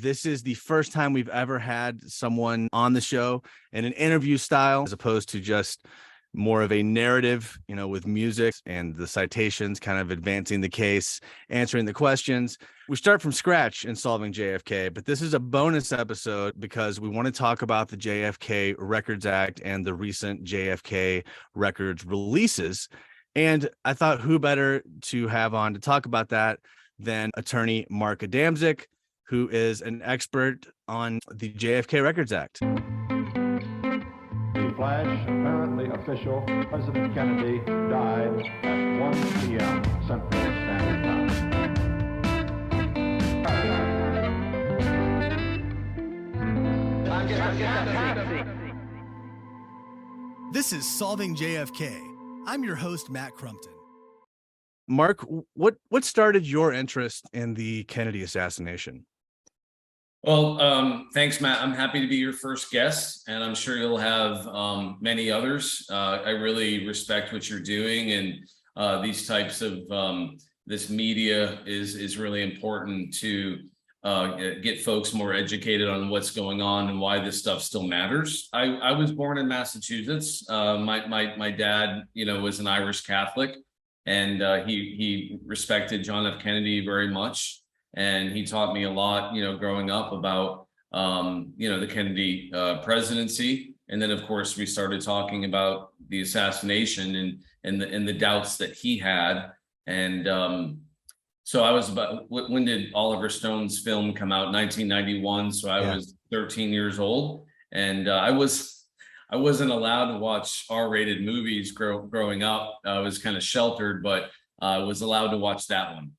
This is the first time we've ever had someone on the show in an interview style, as opposed to just more of a narrative, with music and the citations kind of advancing the case, answering the questions. We start from scratch in Solving JFK, but this is a bonus episode because we want to talk about the JFK Records Act and the recent JFK Records releases. And I thought who better to have on to talk about that than attorney Mark Adamczyk, who is an expert on the JFK Records Act. The flash, apparently official, President Kennedy died at 1 p.m. Central Standard Time. This is Solving JFK. I'm your host, Matt Crumpton. Mark, what started your interest in the Kennedy assassination? Well, thanks, Matt. I'm happy to be your first guest, and I'm sure you'll have many others. I really respect what you're doing, and these types of this media is really important to get folks more educated on what's going on and why this stuff still matters. I was born in Massachusetts. My dad, was an Irish Catholic, and he respected John F. Kennedy very much. And he taught me a lot, growing up about, the Kennedy presidency. And then, of course, we started talking about the assassination and the doubts that he had. And so I was when did Oliver Stone's film come out? 1991. So I was 13 years old. And I wasn't allowed to watch R-rated movies growing up. I was kind of sheltered, but I was allowed to watch that one.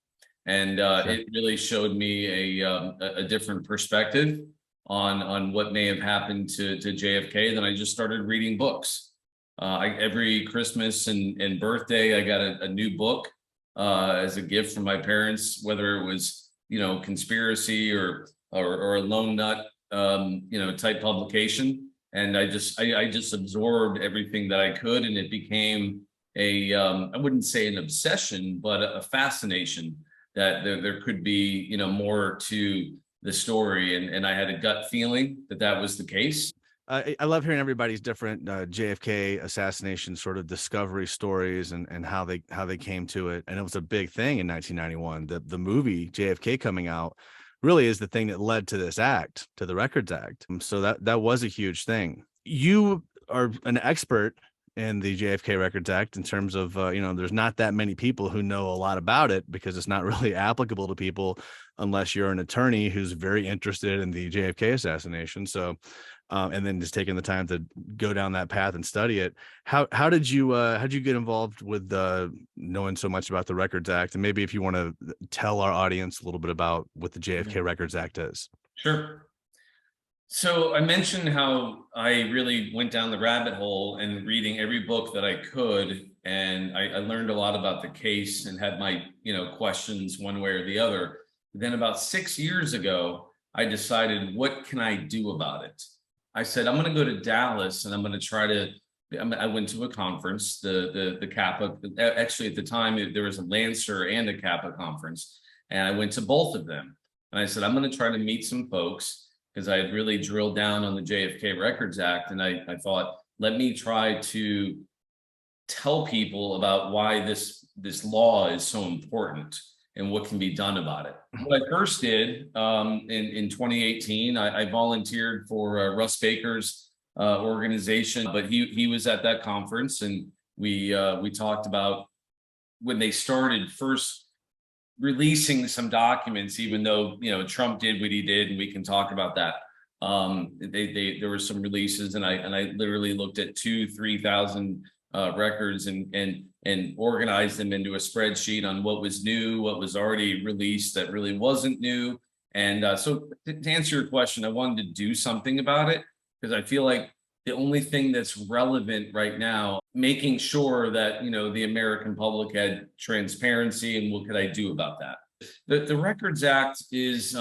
And it really showed me a different perspective on what may have happened to JFK. Then I just started reading books. Every Christmas and birthday, I got a new book as a gift from my parents, whether it was, conspiracy or a lone nut, type publication. And I just absorbed everything that I could, and it became I wouldn't say an obsession, but a fascination that there could be, more to the story. And I had a gut feeling that was the case. I love hearing everybody's different JFK assassination sort of discovery stories and how they came to it. And it was a big thing in 1991. The movie JFK coming out really is the thing that led to this act, to the Records Act. So that was a huge thing. You are an expert in the JFK Records Act in terms of, there's not that many people who know a lot about it because it's not really applicable to people unless you're an attorney who's very interested in the JFK assassination. So, and then just taking the time to go down that path and study it. How did you get involved with knowing so much about the Records Act? And maybe if you want to tell our audience a little bit about what the JFK Records Act is. Sure. So I mentioned how I really went down the rabbit hole and reading every book that I could, and I learned a lot about the case and had my questions one way or the other. Then about 6 years ago, I decided, what can I do about it? I said, I'm going to go to Dallas and I'm going to try to. I went to a conference, the Kappa. Actually, at the time, there was a Lancer and a Kappa conference, and I went to both of them. And I said, I'm going to try to meet some folks, because I had really drilled down on the JFK Records Act. And I thought, let me try to tell people about why this law is so important and what can be done about it. What I first did in 2018, I volunteered for Russ Baker's organization, but he was at that conference, and we talked about when they started first releasing some documents, even though Trump did what he did, and we can talk about that. There were some releases, and I literally looked at 2,000-3,000 records and organized them into a spreadsheet on what was new, what was already released that really wasn't new. And so to answer your question, I wanted to do something about it, because I feel like the only thing that's relevant right now, making sure that, the American public had transparency, and what could I do about that? The Records Act is,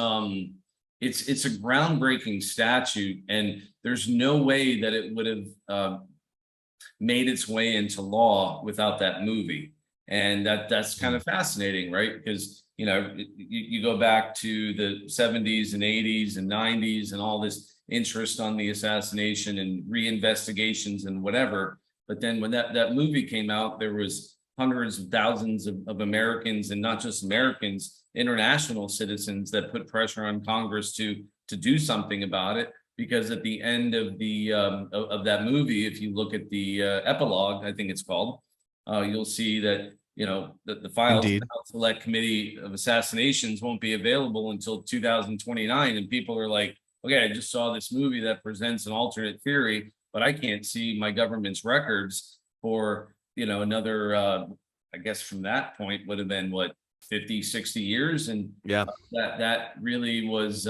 it's a groundbreaking statute, and there's no way that it would have made its way into law without that movie. And that's kind of fascinating, right? Because you go back to the 70s and 80s and 90s and all this interest on the assassination and reinvestigations and whatever. But then when that movie came out, there was hundreds of thousands of Americans, and not just Americans, international citizens, that put pressure on Congress to do something about it. Because at the end of the of that movie, if you look at the epilogue, I think it's called, you'll see that the files of the House Select Committee of Assassinations won't be available until 2029, and people are like, okay, I just saw this movie that presents an alternate theory, but I can't see my government's records for another I guess from that point would have been what, 50, 60 years. And that really was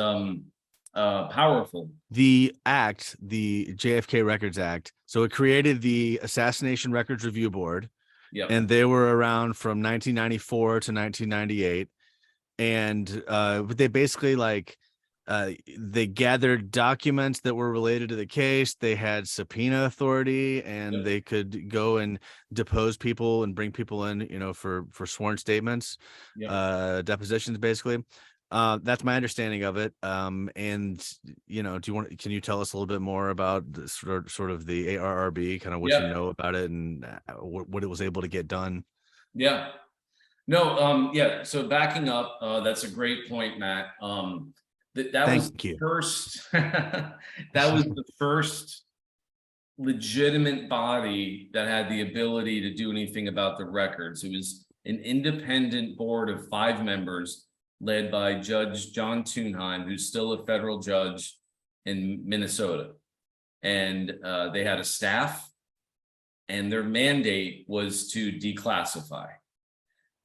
powerful. The act, the JFK Records Act, so it created the Assassination Records Review Board. Yep. And they were around from 1994 to 1998. And they basically they gathered documents that were related to the case. They had subpoena authority, and they could go and depose people and bring people in, for sworn statements, depositions, basically. That's my understanding of it. And can you tell us a little bit more about the sort of the ARRB, kind of what you know about it and what it was able to get done? Yeah. No. So backing up, that's a great point, Matt. That was the first. That was the first legitimate body that had the ability to do anything about the records. It was an independent board of 5 members, led by Judge John Tunheim, who's still a federal judge in Minnesota. And they had a staff, and their mandate was to declassify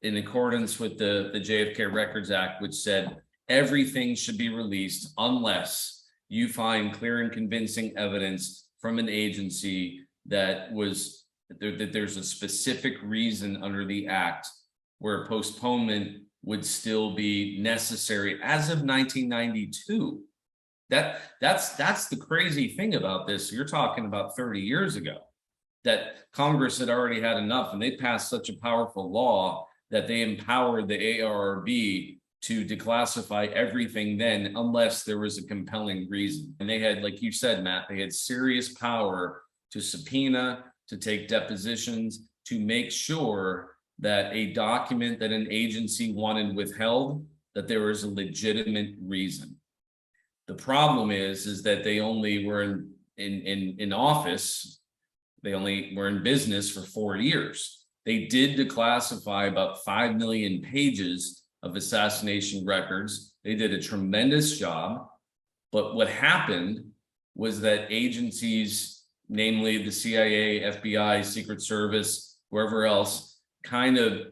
in accordance with the JFK Records Act, which said everything should be released unless you find clear and convincing evidence from an agency that there's a specific reason under the act where postponement would still be necessary as of 1992. That's the crazy thing about this. You're talking about 30 years ago, that Congress had already had enough, and they passed such a powerful law that they empowered the ARRB to declassify everything then, unless there was a compelling reason. And they had, like you said, Matt, they had serious power to subpoena, to take depositions, to make sure that a document that an agency wanted withheld, that there was a legitimate reason. The problem is that they only were in office, they only were in business for 4 years. They did declassify about 5 million pages of assassination records. They did a tremendous job. But what happened was that agencies, namely the CIA, FBI, Secret Service, wherever else, kind of,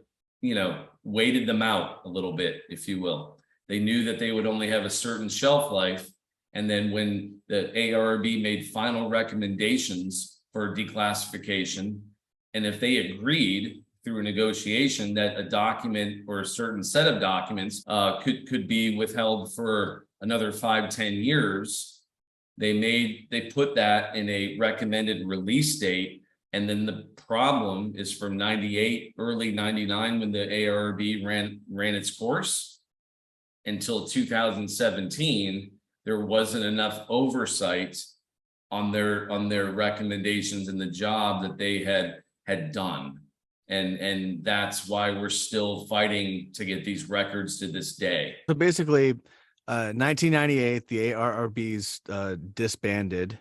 waited them out a little bit, if you will. They knew that they would only have a certain shelf life. And then when the ARRB made final recommendations for declassification, and if they agreed through a negotiation that a document or a certain set of documents could be withheld for another 5-10 years, they put that in a recommended release date. And then the problem is from 98, early 99, when the ARRB ran its course, until 2017, there wasn't enough oversight on their recommendations and the job that they had done. And that's why we're still fighting to get these records to this day. So basically, 1998, the ARRB's disbanded,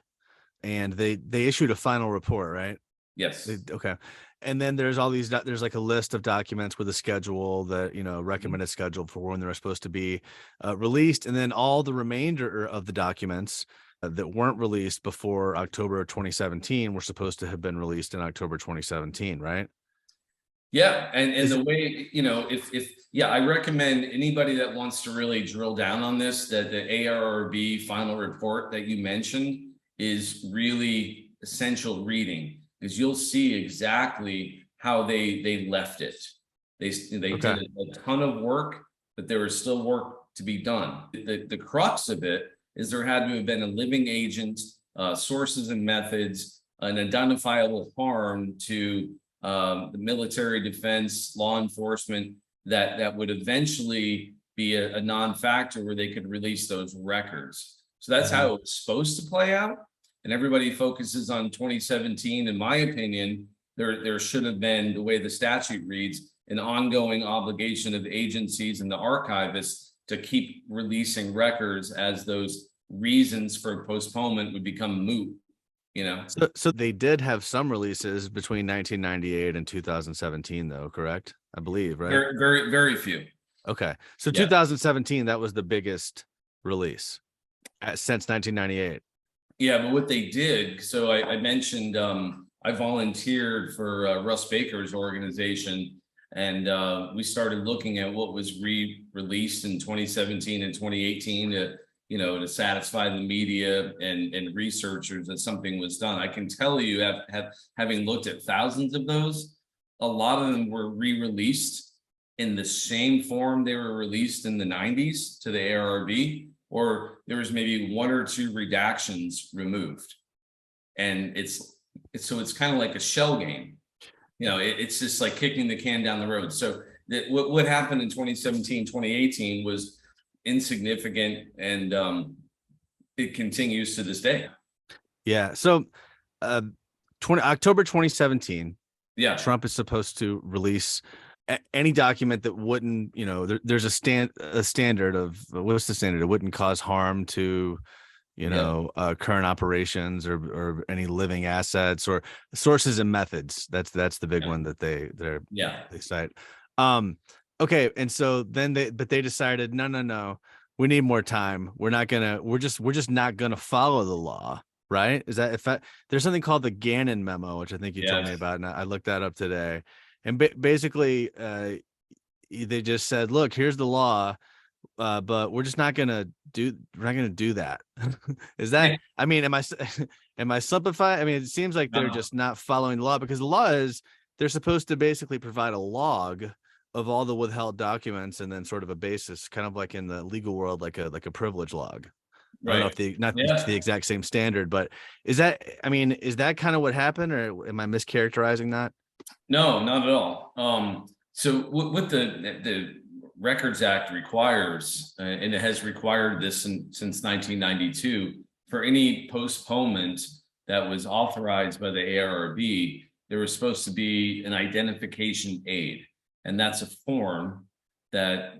and they issued a final report, right? Yes. Okay. And then there's all these, there's like a list of documents with a schedule that, recommended schedule for when they're supposed to be released. And then all the remainder of the documents that weren't released before October 2017 were supposed to have been released in October 2017, right? Yeah. And the way, I recommend anybody that wants to really drill down on this, that the ARRB final report that you mentioned is really essential reading, because you'll see exactly how they left it. They did a ton of work, but there was still work to be done. The crux of it is there had to have been a living agent, sources and methods, an identifiable harm to the military, defense, law enforcement. that would eventually be a non-factor where they could release those records. So that's how it was supposed to play out. And everybody focuses on 2017. In my opinion, there should have been, the way the statute reads, an ongoing obligation of agencies and the archivists to keep releasing records as those reasons for postponement would become moot. So they did have some releases between 1998 and 2017, though, correct? I believe, right? Very, very, very few. Okay. So 2017, that was the biggest release since 1998. Yeah, but what they did, so I mentioned I volunteered for Russ Baker's organization, and we started looking at what was re-released in 2017 and 2018 to satisfy the media and researchers that something was done. I can tell you, having looked at thousands of those, a lot of them were re-released in the same form they were released in the 90s to the ARRB, or there was maybe one or two redactions removed. And it's kind of like a shell game. It's just like kicking the can down the road. So what happened in 2017, 2018 was insignificant, and it continues to this day. Yeah. So October 2017, Trump is supposed to release any document that wouldn't, there's a standard of, what's the standard? It wouldn't cause harm to, current operations or any living assets or sources and methods. That's the big one that they cite. Okay. And so then they decided, no, we need more time. We're just not gonna follow the law. Right. Is that there's something called the Gannon memo, which I think you told me about. And I looked that up today. And basically, they just said, look, here's the law, but we're just not going to do that. Is that, I mean, am I simplifying? I mean, it seems like they're just not following the law, because the law is they're supposed to basically provide a log of all the withheld documents and then sort of a basis, kind of like in the legal world, like a privilege log. Right. I don't know if the exact same standard, but is that kind of what happened, or am I mischaracterizing that? No, not at all. So what the Records Act requires, and it has required this since 1992, for any postponement that was authorized by the ARRB, there was supposed to be an identification aid, and that's a form that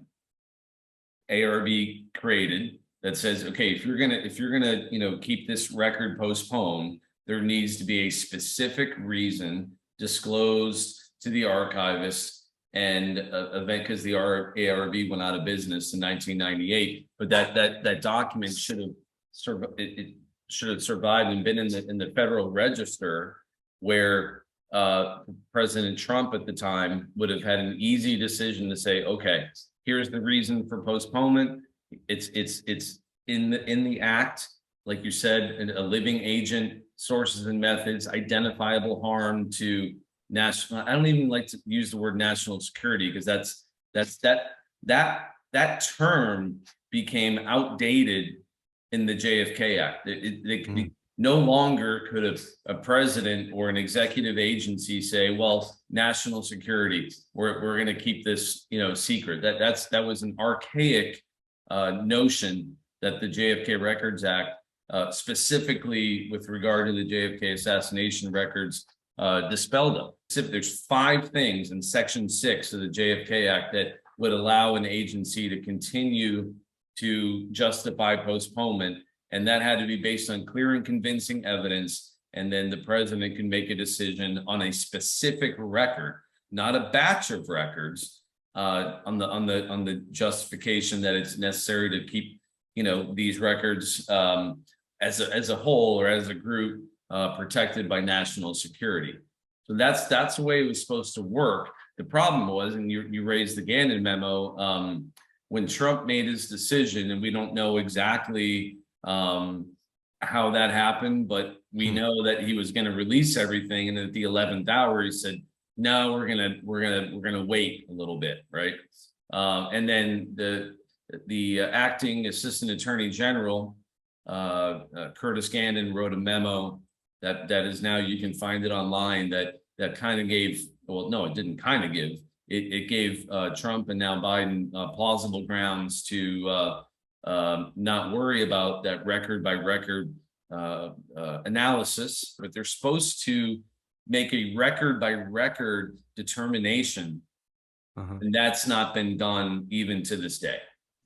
ARRB created that says, okay, if you're gonna keep this record postponed, there needs to be a specific reason disclosed to the archivist and event, because the ARRB went out of business in 1998. But that document should have survived and been in the Federal Register, where President Trump at the time would have had an easy decision to say, okay, here's the reason for postponement. It's in the act, like you said, a living agent, sources and methods, identifiable harm to national. I don't even like to use the word national security, because that term became outdated in the JFK Act. No longer could a president or an executive agency say, well, national security, we're going to keep this secret. That was an archaic notion that the JFK Records Act, specifically with regard to the JFK assassination records, dispelled of. There's 5 things in Section 6 of the JFK Act that would allow an agency to continue to justify postponement, and that had to be based on clear and convincing evidence, and then the president can make a decision on a specific record, not a batch of records, on the justification that it's necessary to keep these records as a whole or as a group protected by national security. So that's the way it was supposed to work. The problem was, and you raised the Gannon memo, when Trump made his decision, and we don't know exactly how that happened, but we know that he was going to release everything, and at the 11th hour he said, no, we're gonna wait a little bit, right? And then the acting assistant attorney general, Curtis Gannon, wrote a memo that is now, you can find it online, that kind of gave, well, no, it didn't kind of give, it gave Trump and now Biden plausible grounds to not worry about that record by record analysis, but they're supposed to make a record by record determination. And that's not been done even to this day.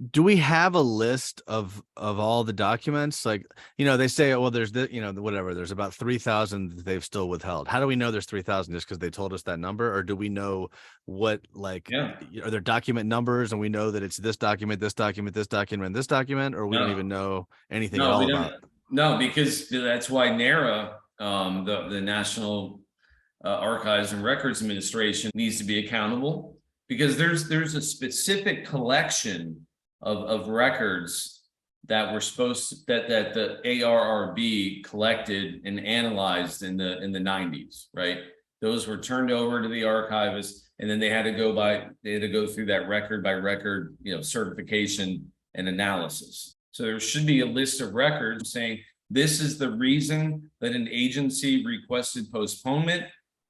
Do we have a list of all the documents? Like, they say, well, there's whatever, there's about 3,000 that they've still withheld. How do we know there's 3,000 just because they told us that number? Or do we know what, are there document numbers and we know that it's this document, this document, this document, this document, or we don't even know anything at all about it? No, because that's why NARA, the National Archives and Records Administration, needs to be accountable, because there's a specific collection of records that were that the ARRB collected and analyzed in the 90s, right? Those were turned over to the archivist, and then they had to go through that record by record, certification and analysis. So there should be a list of records saying this is the reason that an agency requested postponement.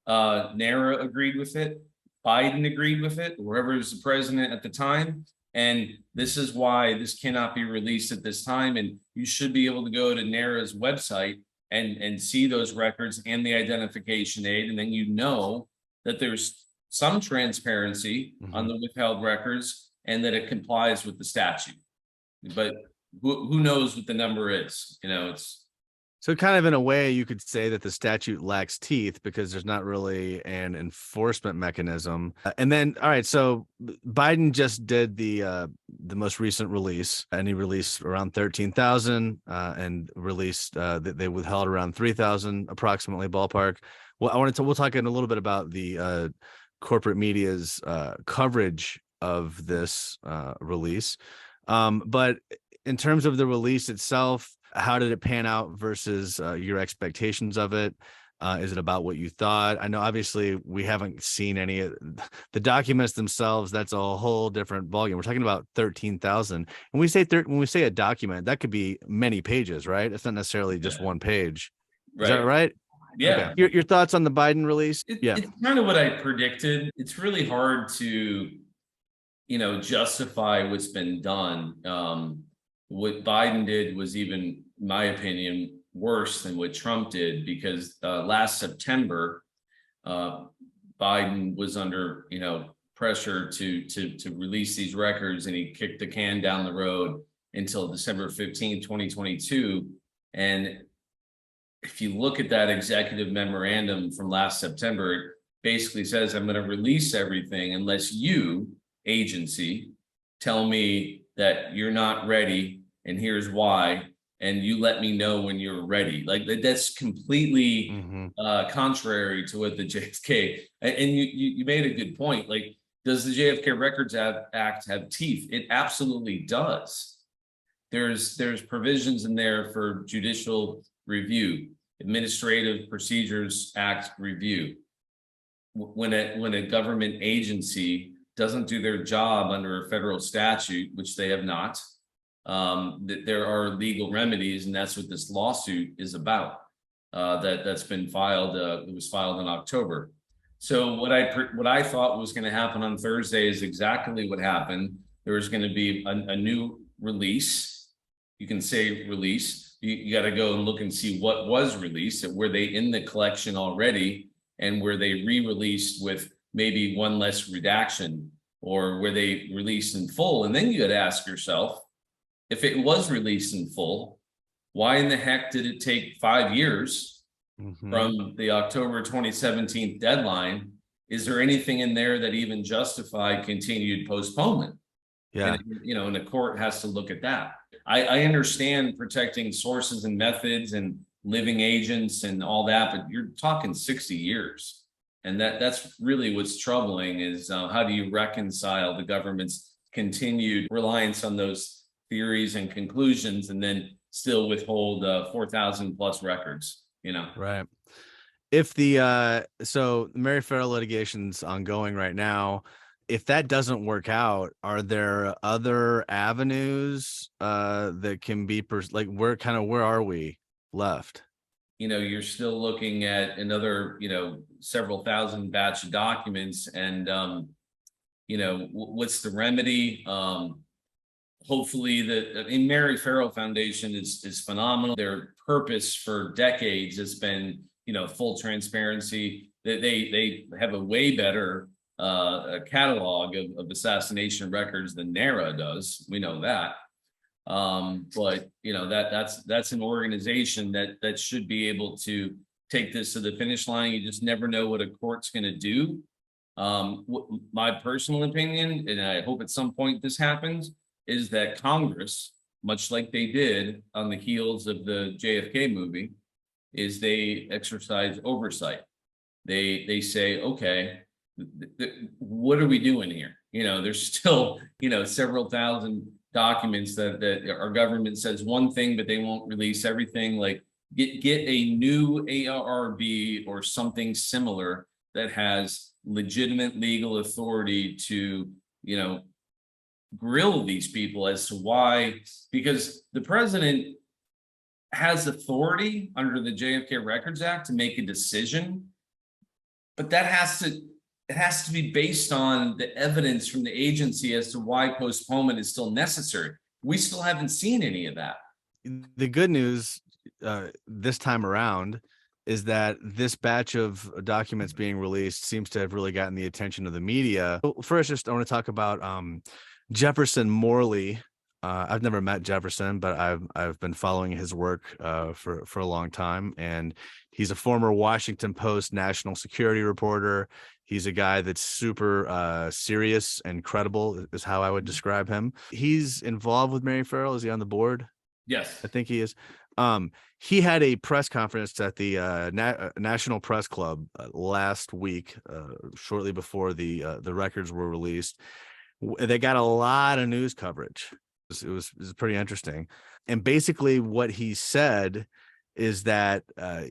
NARA agreed with it. Biden agreed with it, whoever was the president at the time. And this is why this cannot be released at this time. And you should be able to go to NARA's website and see those records and the identification aid. And then that there's some transparency on the withheld records and that it complies with the statute. But who knows what the number is? It's so kind of in a way you could say that the statute lacks teeth because there's not really an enforcement mechanism. And then, all right, so Biden just did the most recent release, and he released around 13,000 and released they withheld around 3,000 approximately, ballpark. Well, we'll talk in a little bit about the corporate media's coverage of this release. But in terms of the release itself, how did it pan out versus your expectations of it? Is it about what you thought? I know obviously we haven't seen any of the documents themselves. That's a whole different volume. We're talking about 13,000. When we say a document, that could be many pages, right? It's not necessarily just one page. Right. Is that right? Yeah. Okay. Your thoughts on the Biden release? It's kind of what I predicted. It's really hard to, justify what's been done. What Biden did was, even, in my opinion, worse than what Trump did, because last September, Biden was under, pressure to release these records, and he kicked the can down the road until December 15th, 2022. And if you look at that executive memorandum from last September, it basically says, I'm going to release everything unless you, agency, tell me that you're not ready and here's why, and you let me know when you're ready. Like, that's completely contrary to what the JFK, and you made a good point. Like, does the JFK Records Act have teeth? It absolutely does. There's provisions in there for judicial review, Administrative Procedures Act review. When a government agency doesn't do their job under a federal statute, which they have not, that there are legal remedies, and that's what this lawsuit is about. That's been filed. It was filed in October. So what I thought was going to happen on Thursday is exactly what happened. There was going to be a new release. You can say release. You got to go and look and see what was released. Were they in the collection already, and were they re-released with maybe one less redaction, or were they released in full? And then you got to ask yourself, if it was released in full, why in the heck did it take 5 years from the October 2017 deadline? Is there anything in there that even justified continued postponement? Yeah. And the court has to look at that. I understand protecting sources and methods and living agents and all that, but you're talking 60 years. And that's really what's troubling, is how do you reconcile the government's continued reliance on those theories and conclusions and then still withhold 4,000 plus records, Right. If the so Mary Ferrell litigation's ongoing right now, if that doesn't work out, are there other avenues that can be where are we left? You're still looking at another, several thousand batch of documents, and what's the remedy? Hopefully Mary Ferrell Foundation is phenomenal. Their purpose for decades has been, full transparency. They have a way better catalog of assassination records than NARA does. We know that. But that's an organization that should be able to take this to the finish line. You just never know what a court's going to do. My personal opinion, and I hope at some point this happens, is that Congress, much like they did on the heels of the JFK movie, is they exercise oversight. They say, okay, what are we doing here? There's still, several thousand documents that our government says one thing, but they won't release everything. Like get a new ARRB or something similar that has legitimate legal authority to, grill these people as to why, because the president has authority under the JFK Records Act to make a decision, but that has to be based on the evidence from the agency as to why postponement is still necessary. We still haven't seen any of that. The good news this time around is that this batch of documents being released seems to have really gotten the attention of the media. First, I want to talk about Jefferson Morley. I've never met Jefferson, but I've been following his work for a long time, and he's a former Washington Post national security reporter. He's a guy that's super serious and credible, is how I would describe him. He's involved with Mary Ferrell. Is he on the board? Yes, I think he is. He had a press conference at the National Press Club last week, shortly before the records were released. They got a lot of news coverage. It was pretty interesting. And basically what he said is that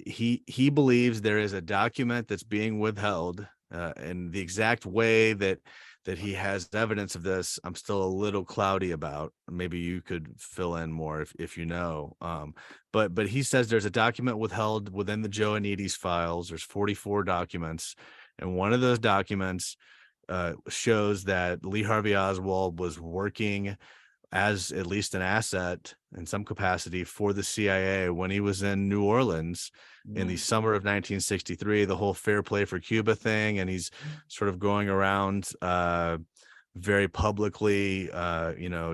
he believes there is a document that's being withheld, and the exact way that he has evidence of this, I'm still a little cloudy about. Maybe you could fill in more if you know. But he says there's a document withheld within the Joannides files. There's 44 documents, and one of those documents shows that Lee Harvey Oswald was working as at least an asset in some capacity for the CIA when he was in New Orleans in the summer of 1963, the whole fair play for Cuba thing. And he's sort of going around very publicly,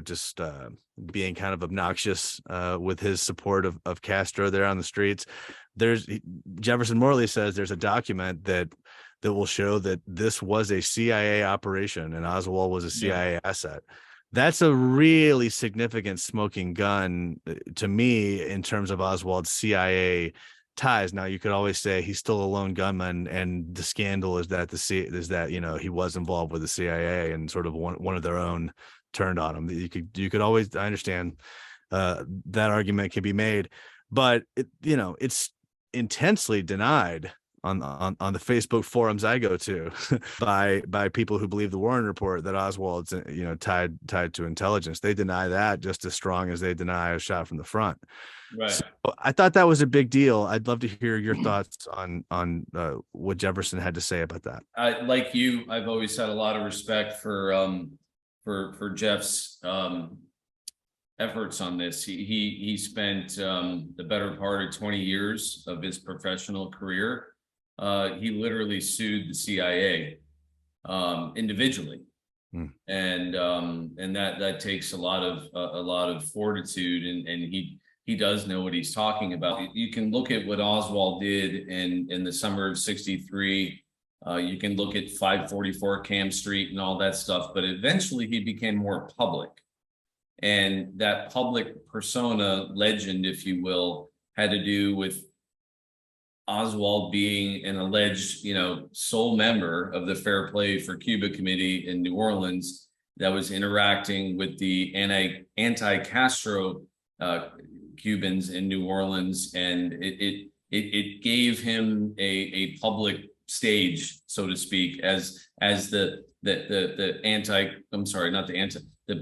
just being kind of obnoxious with his support of Castro there on the streets. Jefferson Morley says there's a document that will show that this was a CIA operation and Oswald was a CIA asset. That's a really significant smoking gun to me in terms of Oswald's CIA ties. Now, you could always say he's still a lone gunman, and the scandal is that he was involved with the CIA and sort of one of their own turned on him. You could always, I understand that argument can be made, but it's intensely denied on the Facebook forums I go to by people who believe the Warren Report that Oswald's tied to intelligence. They deny that just as strong as they deny a shot from the front. Right. So I thought that was a big deal. I'd love to hear your thoughts on what Jefferson had to say about that. Like you, I've always had a lot of respect for Jeff's efforts on this. He spent the better part of 20 years of his professional career. He literally sued the CIA individually, and that takes a lot of fortitude, and he does know what he's talking about. You can look at what Oswald did in the summer of '63. You can look at 544 Cam Street and all that stuff, but eventually he became more public, and that public persona legend, if you will, had to do with Oswald being an alleged, sole member of the Fair Play for Cuba Committee in New Orleans that was interacting with the anti-Castro Cubans in New Orleans, and it gave him a public stage, so to speak, as the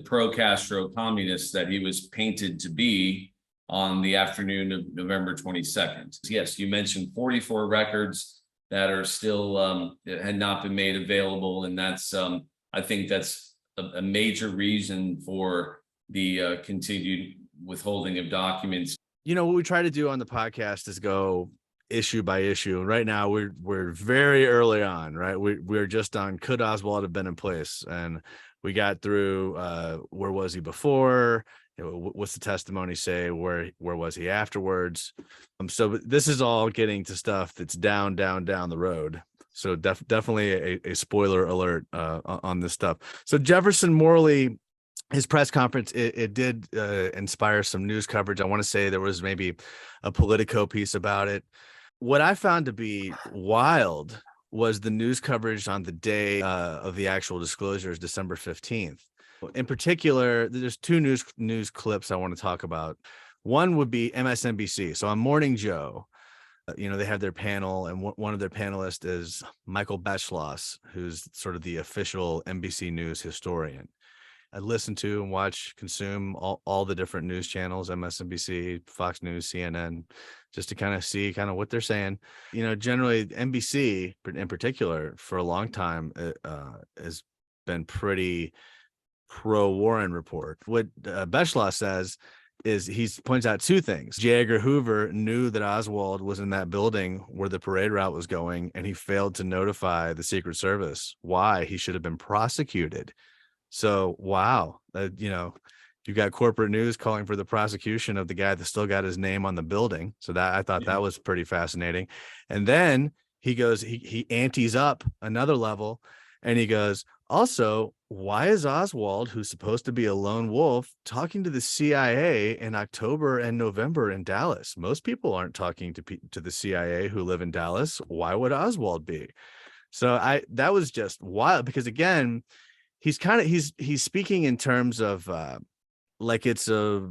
pro-Castro communist that he was painted to be on the afternoon of November 22nd. Yes, you mentioned 44 records that are still had not been made available, and that's I think that's a major reason for the continued withholding of documents. What we try to do on the podcast is go issue by issue. And right now we're very early on, right? We're just on, could Oswald have been in place? And we got through where was he before? What's the testimony say? Where was he afterwards? So this is all getting to stuff that's down the road. So definitely a spoiler alert on this stuff. So Jefferson Morley, his press conference, it did inspire some news coverage. I want to say there was maybe a Politico piece about it. What I found to be wild was the news coverage on the day of the actual disclosures, December 15th. In particular, there's two news clips I want to talk about. One would be MSNBC. So on Morning Joe, they have their panel, and one of their panelists is Michael Beschloss, who's sort of the official NBC News historian. I listen to and watch, consume all the different news channels, MSNBC, Fox News, CNN, just to kind of see what they're saying. Generally NBC in particular for a long time has been pretty pro Warren report. What Beschloss says is he points out two things. J. Edgar Hoover knew that Oswald was in that building where the parade route was going, and he failed to notify the Secret Service. Why? He should have been prosecuted. So, wow, you've got corporate news calling for the prosecution of the guy that still got his name on the building. So that I thought that was pretty fascinating. And then he goes, he antes up another level, and he goes, also, why is Oswald, who's supposed to be a lone wolf, talking to the CIA in October and November in Dallas? Most people aren't talking to the CIA who live in Dallas. Why would Oswald be? So that was just wild, because again, he's speaking in terms of like it's a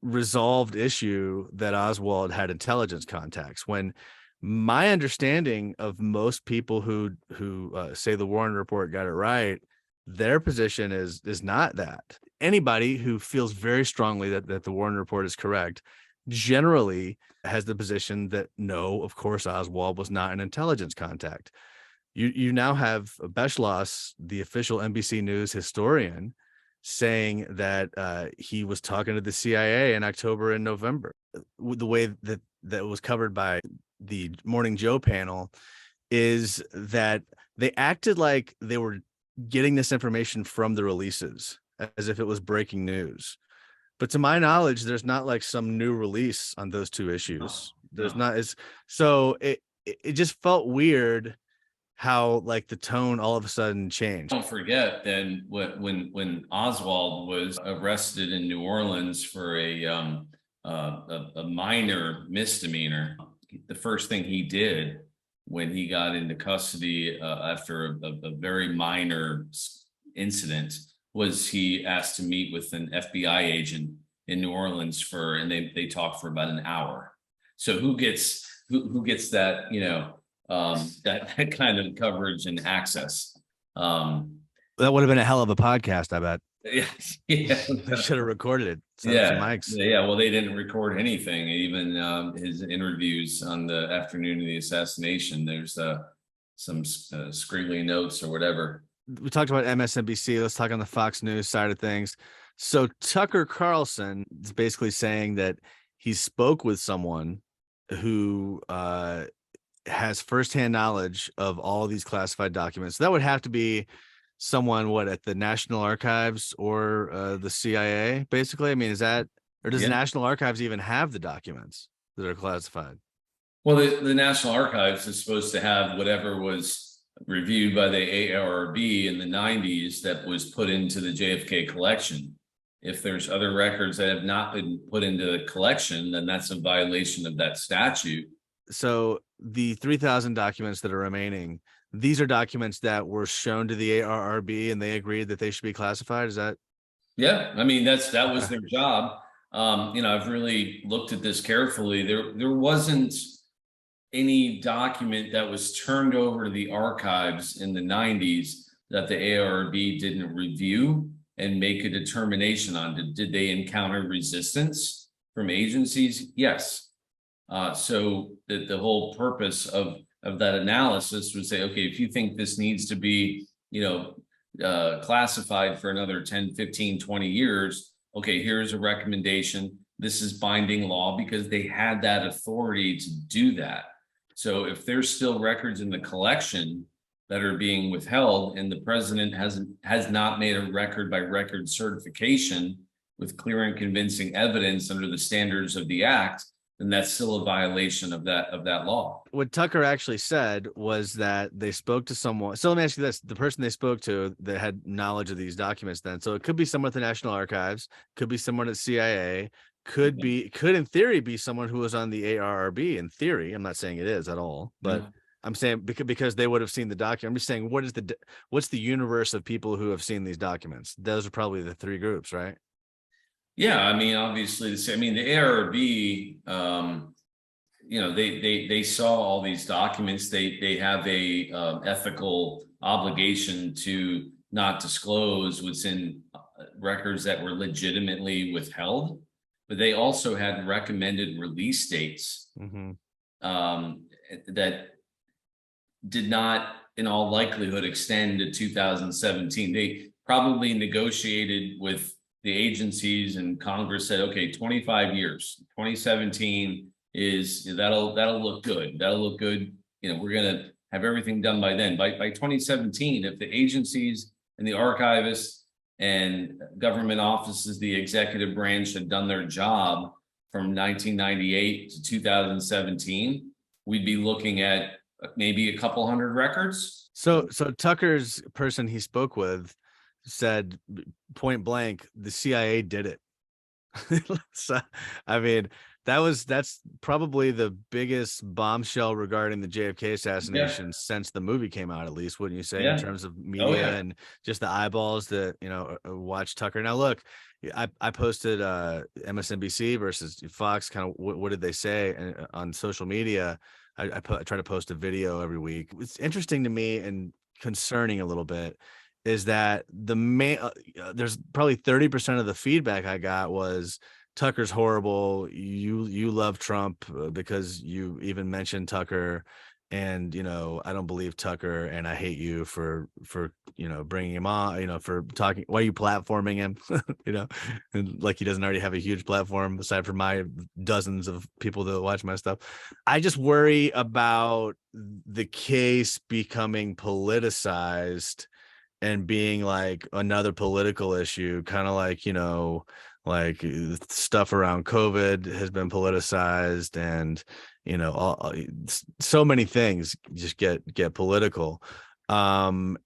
resolved issue that Oswald had intelligence contacts, when my understanding of most people who say the Warren report got it right, their position is not that. Anybody who feels very strongly that the Warren report is correct generally has the position that no, of course, Oswald was not an intelligence contact. You now have Beschloss, the official NBC News historian, saying that he was talking to the CIA in October and November. The way that was covered by the Morning Joe panel is that they acted like they were getting this information from the releases as if it was breaking news. But to my knowledge, there's not like some new release on those two issues. There's not. So it just felt weird how like the tone all of a sudden changed. Don't forget then when Oswald was arrested in New Orleans for a minor misdemeanor, the first thing he did when he got into custody after a very minor incident was he asked to meet with an FBI agent in New Orleans and they talked for about an hour. So who gets that, that kind of coverage and access? That would have been a hell of a podcast, I bet. Yeah. They should have recorded it. Mics. Yeah. Well, they didn't record anything. Even his interviews on the afternoon of the assassination, there's some scriggly notes or whatever. We talked about MSNBC. Let's talk on the Fox News side of things. So Tucker Carlson is basically saying that he spoke with someone who has firsthand knowledge of all of these classified documents. So that would have to be someone at the National Archives or the CIA, basically. I mean, is that, or does the National Archives even have the documents that are classified? Well, the National Archives is supposed to have whatever was reviewed by the ARRB in the 90s that was put into the JFK collection. If there's other records that have not been put into the collection, then that's a violation of that statute. So the 3,000 documents that are remaining, these are documents that were shown to the ARRB and they agreed that they should be classified. Is that? Yeah. I mean, that was their job. I've really looked at this carefully. There wasn't any document that was turned over to the archives in the 90s that the ARRB didn't review and make a determination on. Did they encounter resistance from agencies? Yes. So the whole purpose of that analysis would say, okay, if you think this needs to be, classified for another 10, 15, 20 years. Okay, here's a recommendation. This is binding law because they had that authority to do that. So if there's still records in the collection that are being withheld and the president has not made a record by record certification with clear and convincing evidence under the standards of the act, then that's still a violation of that law. What Tucker actually said was that they spoke to someone. So let me ask you this: the person they spoke to that had knowledge of these documents, then, so it could be someone at the National Archives, could be someone at CIA, could in theory be someone who was on the ARRB. In theory, I'm not saying it is at all, but I'm saying because they would have seen the document. I'm just saying, what's the universe of people who have seen these documents? Those are probably the three groups, right? Yeah, I mean, obviously, the ARRB, they saw all these documents. They have a ethical obligation to not disclose what's in records that were legitimately withheld, but they also had recommended release dates that did not, in all likelihood, extend to 2017. They probably negotiated with the agencies, and Congress said, okay, 25 years, 2017 is, that'll look good. That'll look good. We're going to have everything done by then. By 2017, if the agencies and the archivists and government offices, the executive branch, had done their job from 1998 to 2017, we'd be looking at maybe a couple hundred records. So Tucker's person he spoke with said point blank, the CIA did it. So, I mean, that's probably the biggest bombshell regarding the JFK assassination since the movie came out, at least, wouldn't you say, in terms of media and just the eyeballs that watch Tucker. Now look, I posted MSNBC versus Fox, kind of what did they say on social media. I try to post a video every week. It's interesting to me and concerning a little bit is that there's probably 30% of the feedback I got was Tucker's horrible. You love Trump because you even mentioned Tucker, and I don't believe Tucker, and I hate you for bringing him on, for talking. Why are you platforming him? And like he doesn't already have a huge platform aside from my dozens of people that watch my stuff. I just worry about the case becoming politicized and being like another political issue, kind of like, like stuff around COVID has been politicized, and, so many things just get political. And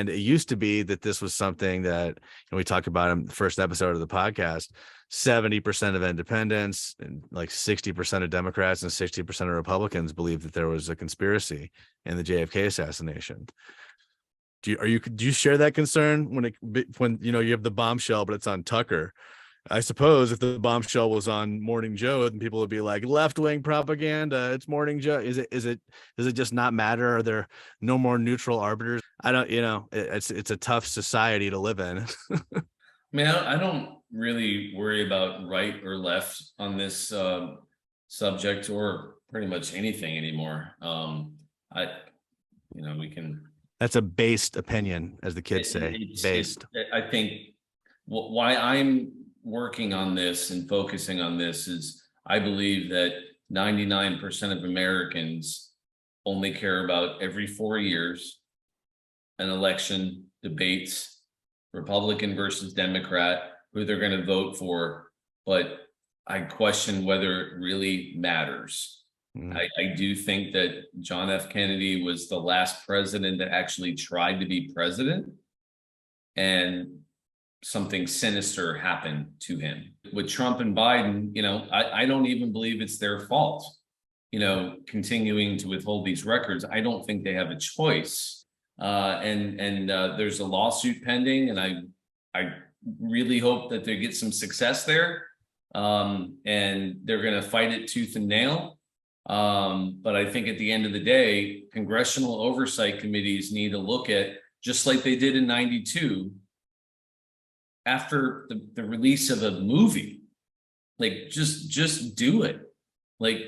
it used to be that this was something that, we talked about in the first episode of the podcast, 70% of independents and like 60% of Democrats and 60% of Republicans believe that there was a conspiracy in the JFK assassination. Do you share that concern when you have the bombshell, but it's on Tucker? I suppose if the bombshell was on Morning Joe, then people would be like, left-wing propaganda. It's Morning Joe. Does it just not matter? Are there no more neutral arbiters? I don't. It's a tough society to live in. I mean, I don't really worry about right or left on this subject, or pretty much anything anymore. We can. That's a based opinion, as the kids say. Based. I think why I'm working on this and focusing on this is I believe that 99% of Americans only care about every 4 years an election debates, Republican versus Democrat, who they're going to vote for. But I question whether it really matters. I do think that John F. Kennedy was the last president that actually tried to be president, and something sinister happened to him. With Trump and Biden, I don't even believe it's their fault, continuing to withhold these records. I don't think they have a choice. And there's a lawsuit pending, and I really hope that they get some success there. And they're going to fight it tooth and nail. But I think at the end of the day, congressional oversight committees need to look at, just like they did in 92, after the release of a movie, like just do it. Like,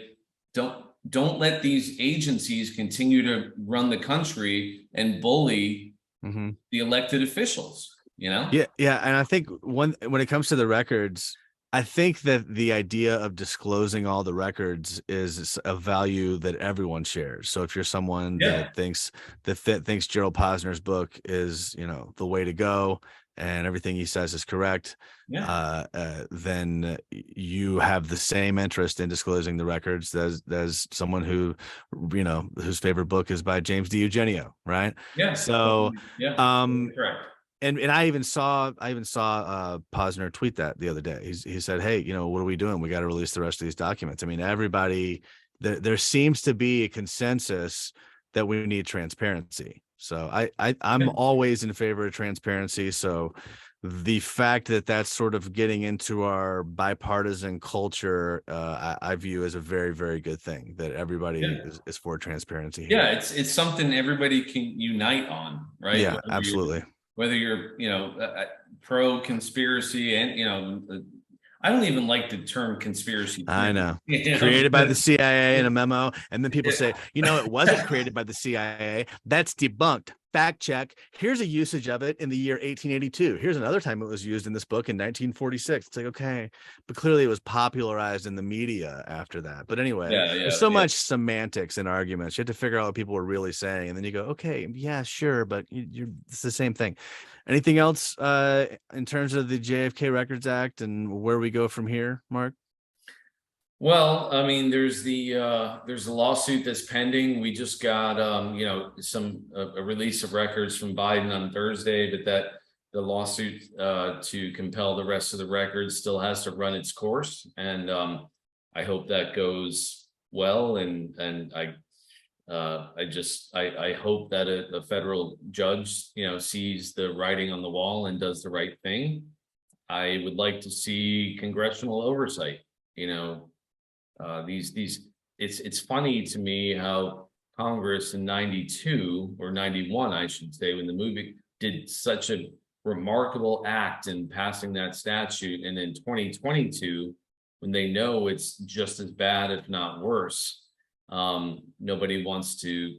don't let these agencies continue to run the country and bully the elected officials, you know? Yeah. And I think when it comes to the records, I think that the idea of disclosing all the records is a value that everyone shares. So if you're someone that thinks Gerald Posner's book is, the way to go and everything he says is correct, then you have the same interest in disclosing the records as someone who, whose favorite book is by James D. Eugenio, right? Yeah. So, correct. And I even saw Posner tweet that the other day. He said, "Hey, what are we doing? We got to release the rest of these documents." I mean, everybody, there seems to be a consensus that we need transparency. So I'm always in favor of transparency. So the fact that that's sort of getting into our bipartisan culture, I view as a very, very good thing, that everybody is for transparency here. Yeah, it's something everybody can unite on, right? Yeah, absolutely. Whether you're, pro conspiracy and, I don't even like the term conspiracy. I know. Created by the CIA in a memo. And then people say, it wasn't created by the CIA. That's debunked. Fact check. Here's a usage of it in the year 1882. Here's another time it was used in this book in 1946. It's like, okay, but clearly it was popularized in the media after that. But anyway, there's so much semantics and arguments. You have to figure out what people were really saying. And then you go, okay, yeah, sure. But it's the same thing. Anything else in terms of the JFK Records Act and where we go from here, Mark? Well, I mean, there's a lawsuit that's pending. We just got, a release of records from Biden on Thursday, but the lawsuit to compel the rest of the records still has to run its course. And I hope that goes well. And I hope that a federal judge, sees the writing on the wall and does the right thing. I would like to see congressional oversight, it's funny to me how Congress in 92 or 91, I should say, when the movie did such a remarkable act in passing that statute. And in 2022, when they know it's just as bad, if not worse, nobody wants to,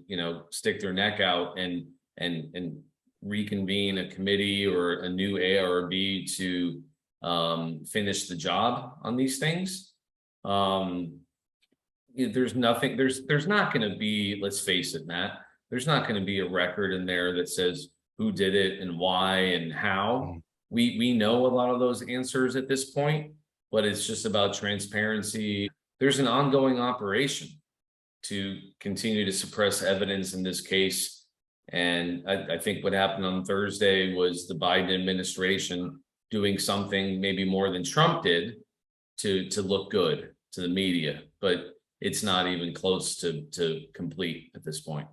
stick their neck out and reconvene a committee or a new ARRB to finish the job on these things. There's not going to be, let's face it, Matt, there's not going to be a record in there that says who did it and why and how. We know a lot of those answers at this point, but it's just about transparency. There's an ongoing operation to continue to suppress evidence in this case. And I think what happened on Thursday was the Biden administration doing something maybe more than Trump did to look good to the media, but it's not even close to complete at this point.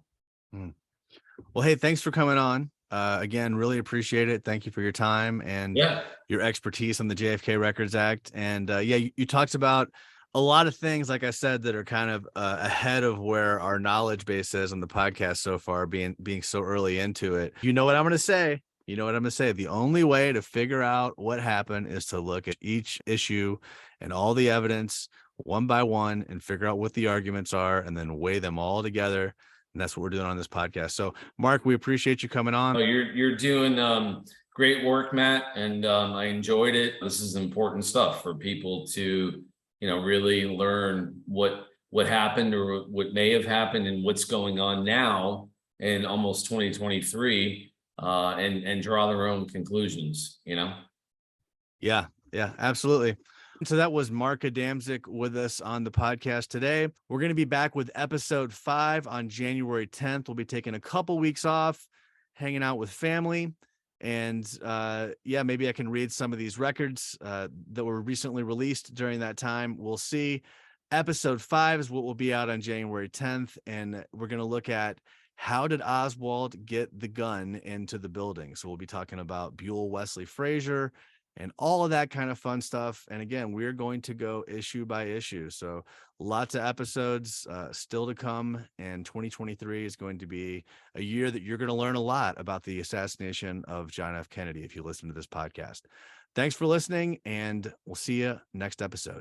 Well, hey, thanks for coming on. Again, really appreciate it. Thank you for your time and your expertise on the JFK Records Act. And you talked about a lot of things, like I said, that are kind of ahead of where our knowledge base is on the podcast so far, being so early into it. You know what I'm going to say? The only way to figure out what happened is to look at each issue and all the evidence one by one and figure out what the arguments are and then weigh them all together. And that's what we're doing on this podcast. So, Mark, we appreciate you coming on. Oh, you're doing great work, Matt, and I enjoyed it. This is important stuff for people to, really learn what happened or what may have happened and what's going on now in almost 2023, and draw their own conclusions. Yeah, absolutely. So that was Mark Adamczyk with us on the podcast today. We're going to be back with episode 5 on January 10th. We'll be taking a couple weeks off, hanging out with family. And maybe I can read some of these records that were recently released during that time. We'll see. Episode 5 is what will be out on January 10th. And we're going to look at how did Oswald get the gun into the building. So we'll be talking about Buell Wesley Frazier and all of that kind of fun stuff. And again, we're going to go issue by issue. So lots of episodes still to come. And 2023 is going to be a year that you're going to learn a lot about the assassination of John F. Kennedy if you listen to this podcast. Thanks for listening, and we'll see you next episode.